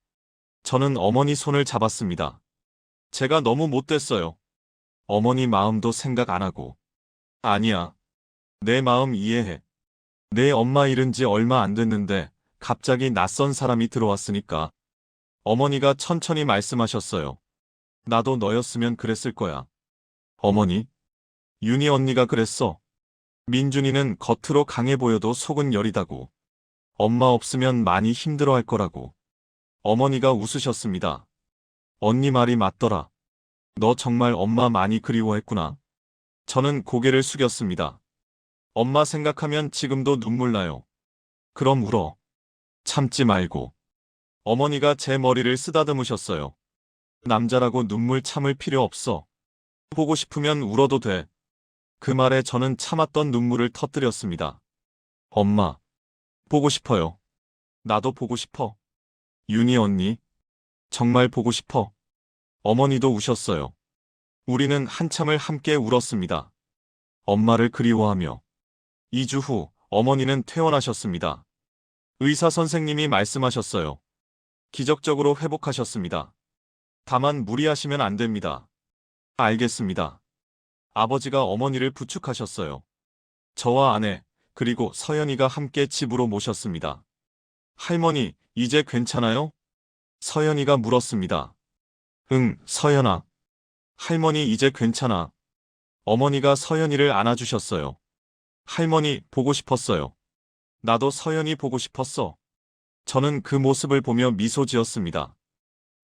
저는 어머니 손을 잡았습니다. 제가 너무 못됐어요. 어머니 마음도 생각 안 하고. 아니야. 내 마음 이해해. 내 엄마 잃은 지 얼마 안 됐는데 갑자기 낯선 사람이 들어왔으니까. 어머니가 천천히 말씀하셨어요. 나도 너였으면 그랬을 거야. 어머니? 윤희 언니가 그랬어. 민준이는 겉으로 강해 보여도 속은 여리다고. 엄마 없으면 많이 힘들어할 거라고. 어머니가 웃으셨습니다. 언니 말이 맞더라. 너 정말 엄마 많이 그리워했구나. 저는 고개를 숙였습니다. 엄마 생각하면 지금도 눈물 나요. 그럼 울어. 참지 말고. 어머니가 제 머리를 쓰다듬으셨어요. 남자라고 눈물 참을 필요 없어. 보고 싶으면 울어도 돼. 그 말에 저는 참았던 눈물을 터뜨렸습니다. 엄마. 보고 싶어요. 나도 보고 싶어. 윤희 언니. 정말 보고 싶어. 어머니도 우셨어요. 우리는 한참을 함께 울었습니다. 엄마를 그리워하며. 2주 후 어머니는 퇴원하셨습니다. 의사 선생님이 말씀하셨어요. 기적적으로 회복하셨습니다. 다만 무리하시면 안 됩니다. 알겠습니다. 아버지가 어머니를 부축하셨어요. 저와 아내, 그리고 서연이가 함께 집으로 모셨습니다. 할머니, 이제 괜찮아요? 서연이가 물었습니다. 응, 서연아. 할머니 이제 괜찮아. 어머니가 서연이를 안아주셨어요. 할머니 보고 싶었어요. 나도 서연이 보고 싶었어. 저는 그 모습을 보며 미소 지었습니다.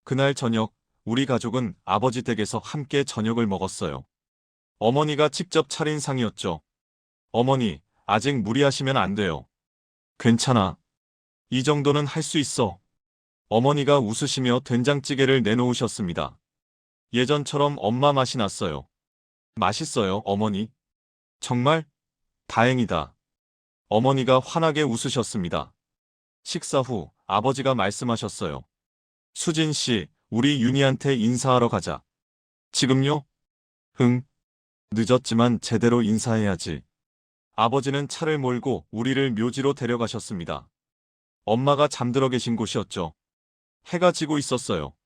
그날 저녁 우리 가족은 아버지 댁에서 함께 저녁을 먹었어요. 어머니가 직접 차린 상이었죠. 어머니, 아직 무리하시면 안 돼요. 괜찮아. 이 정도는 할 수 있어. 어머니가 웃으시며 된장찌개를 내놓으셨습니다. 예전처럼 엄마 맛이 났어요. 맛있어요, 어머니. 정말? 다행이다. 어머니가 환하게 웃으셨습니다. 식사 후 아버지가 말씀하셨어요. 수진 씨, 우리 윤희한테 인사하러 가자. 지금요? 흥. 늦었지만 제대로 인사해야지. 아버지는 차를 몰고 우리를 묘지로 데려가셨습니다. 엄마가 잠들어 계신 곳이었죠. 해가 지고 있었어요.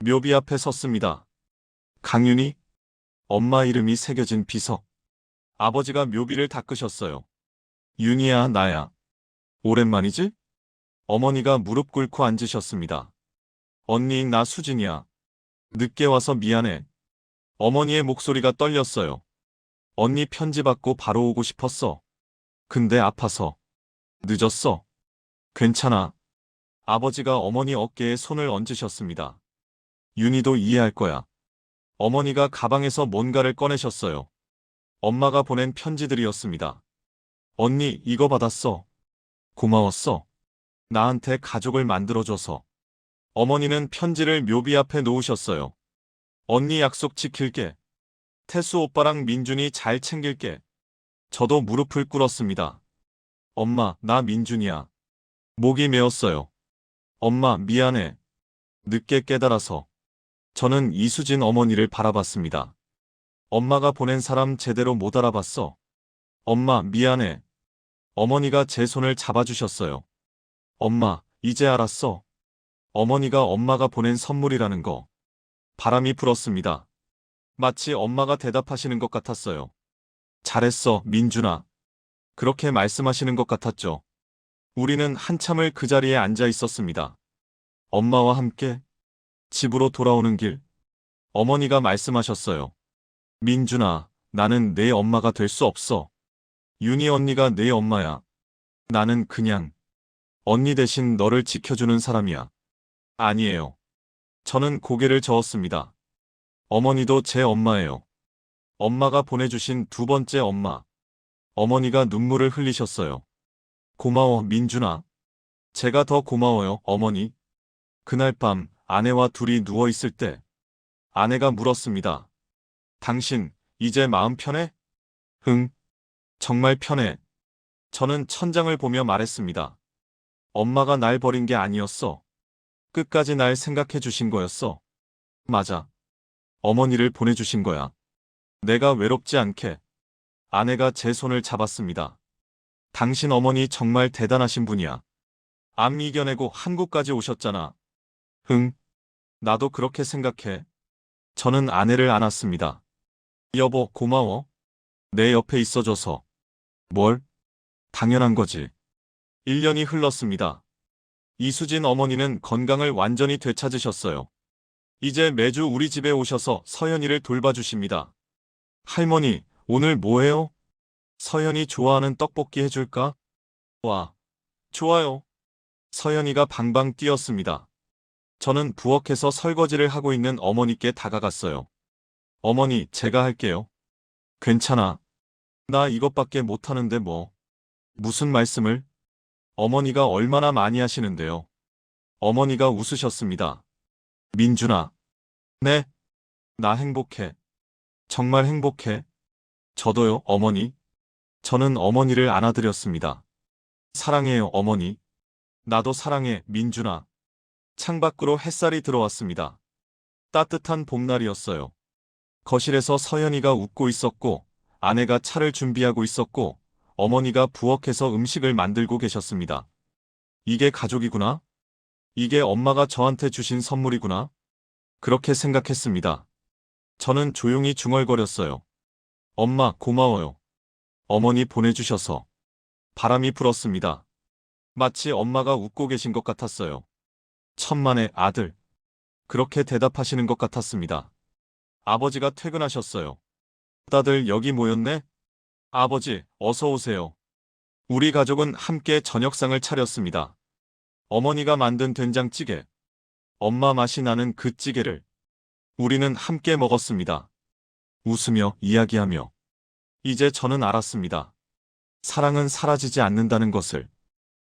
묘비 앞에 섰습니다. 강윤희? 엄마 이름이 새겨진 비석. 아버지가 묘비를 닦으셨어요. 윤희야, 나야. 오랜만이지? 어머니가 무릎 꿇고 앉으셨습니다. 언니, 나 수진이야. 늦게 와서 미안해. 어머니의 목소리가 떨렸어요. 언니 편지 받고 바로 오고 싶었어. 근데 아파서. 늦었어. 괜찮아. 아버지가 어머니 어깨에 손을 얹으셨습니다. 윤희도 이해할 거야. 어머니가 가방에서 뭔가를 꺼내셨어요. 엄마가 보낸 편지들이었습니다. 언니, 이거 받았어. 고마웠어. 나한테 가족을 만들어줘서. 어머니는 편지를 묘비 앞에 놓으셨어요. 언니 약속 지킬게. 태수 오빠랑 민준이 잘 챙길게. 저도 무릎을 꿇었습니다. 엄마, 나 민준이야. 목이 메었어요. 엄마, 미안해. 늦게 깨달아서. 저는 이수진 어머니를 바라봤습니다. 엄마가 보낸 사람 제대로 못 알아봤어. 엄마, 미안해. 어머니가 제 손을 잡아주셨어요. 엄마, 이제 알았어. 어머니가 엄마가 보낸 선물이라는 거. 바람이 불었습니다. 마치 엄마가 대답하시는 것 같았어요. 잘했어, 민준아. 그렇게 말씀하시는 것 같았죠. 우리는 한참을 그 자리에 앉아 있었습니다. 엄마와 함께 집으로 돌아오는 길. 어머니가 말씀하셨어요. 민준아, 나는 내 엄마가 될 수 없어. 윤희 언니가 내 엄마야. 나는 그냥 언니 대신 너를 지켜주는 사람이야. 아니에요. 저는 고개를 저었습니다. 어머니도 제 엄마예요. 엄마가 보내주신 두 번째 엄마. 어머니가 눈물을 흘리셨어요. 고마워, 민준아. 제가 더 고마워요, 어머니. 그날 밤 아내와 둘이 누워 있을 때 아내가 물었습니다. 당신, 이제 마음 편해? 흥, 정말 편해. 저는 천장을 보며 말했습니다. 엄마가 날 버린 게 아니었어. 끝까지 날 생각해 주신 거였어. 맞아. 어머니를 보내주신 거야. 내가 외롭지 않게. 아내가 제 손을 잡았습니다. 당신 어머니 정말 대단하신 분이야. 암 이겨내고 한국까지 오셨잖아. 흥, 나도 그렇게 생각해. 저는 아내를 안았습니다. 여보, 고마워. 내 옆에 있어줘서. 뭘? 당연한 거지. 1년이 흘렀습니다. 이수진 어머니는 건강을 완전히 되찾으셨어요. 이제 매주 우리 집에 오셔서 서연이를 돌봐주십니다. 할머니, 오늘 뭐해요? 서연이 좋아하는 떡볶이 해줄까? 와, 좋아요. 서연이가 방방 뛰었습니다. 저는 부엌에서 설거지를 하고 있는 어머니께 다가갔어요. 어머니, 제가 할게요. 괜찮아. 나 이것밖에 못하는데 뭐. 무슨 말씀을? 어머니가 얼마나 많이 하시는데요. 어머니가 웃으셨습니다. 민준아. 네. 나 행복해. 정말 행복해. 저도요, 어머니. 저는 어머니를 안아드렸습니다. 사랑해요, 어머니. 나도 사랑해, 민준아. 창밖으로 햇살이 들어왔습니다. 따뜻한 봄날이었어요. 거실에서 서연이가 웃고 있었고, 아내가 차를 준비하고 있었고, 어머니가 부엌에서 음식을 만들고 계셨습니다. 이게 가족이구나? 이게 엄마가 저한테 주신 선물이구나? 그렇게 생각했습니다. 저는 조용히 중얼거렸어요. 엄마, 고마워요. 어머니 보내주셔서. 바람이 불었습니다. 마치 엄마가 웃고 계신 것 같았어요. 천만의 아들. 그렇게 대답하시는 것 같았습니다. 아버지가 퇴근하셨어요. 다들 여기 모였네? 아버지, 어서 오세요. 우리 가족은 함께 저녁상을 차렸습니다. 어머니가 만든 된장찌개, 엄마 맛이 나는 그 찌개를 우리는 함께 먹었습니다. 웃으며 이야기하며. 이제 저는 알았습니다. 사랑은 사라지지 않는다는 것을.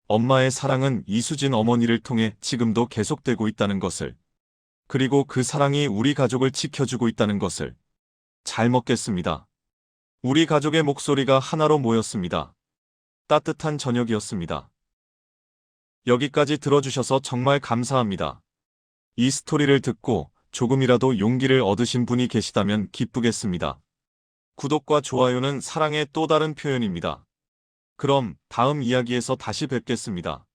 엄마의 사랑은 이수진 어머니를 통해 지금도 계속되고 있다는 것을. 그리고 그 사랑이 우리 가족을 지켜주고 있다는 것을. 잘 먹겠습니다. 우리 가족의 목소리가 하나로 모였습니다. 따뜻한 저녁이었습니다. 여기까지 들어주셔서 정말 감사합니다. 이 스토리를 듣고 조금이라도 용기를 얻으신 분이 계시다면 기쁘겠습니다. 구독과 좋아요는 사랑의 또 다른 표현입니다. 그럼 다음 이야기에서 다시 뵙겠습니다.